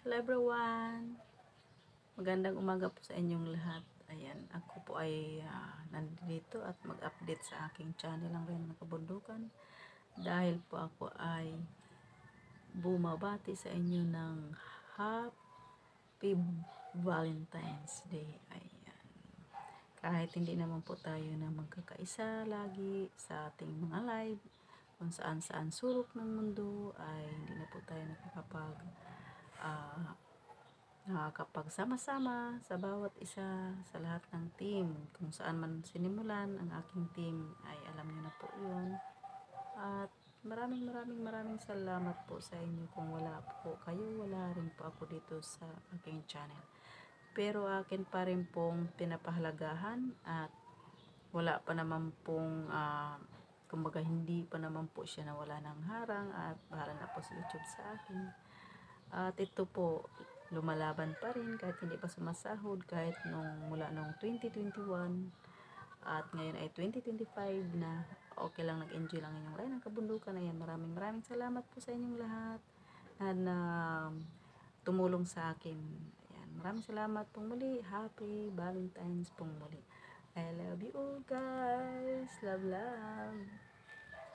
Hello everyone! Magandang umaga po sa inyong lahat. Ayan, ako po ay nandito at mag-update sa aking channel ang Reyna ng Kabundukan dahil po ako ay bumabati sa inyo ng Happy Valentine's Day. Ayan. Kahit hindi naman po tayo na magkakaisa lagi sa ating mga live, kung saan-saan sulok ng mundo ay hindi na po tayo nakakapagsama-sama sa bawat isa sa lahat ng team. Kung saan man sinimulan ang aking team ay alam niyo na po yun. At maraming salamat po sa inyo. Kung wala po kayo, wala rin po ako dito sa aking channel. Pero akin pa rin pong pinapahalagahan at wala pa naman pong kumbaga hindi pa naman po siya nawala ng harang at bahala na po sa YouTube sa akin. At ito po, lumalaban pa rin kahit hindi pa sumasahod, kahit mula nung 2021 at ngayon ay 2025 na. Okay lang, nag-enjoy lang inyong Reyna ng Kabundukan. Ayan, maraming salamat po sa inyong lahat na tumulong sa akin. Ayan, maraming salamat pong muli. Happy Valentine's pong muli. I love you all guys. Love.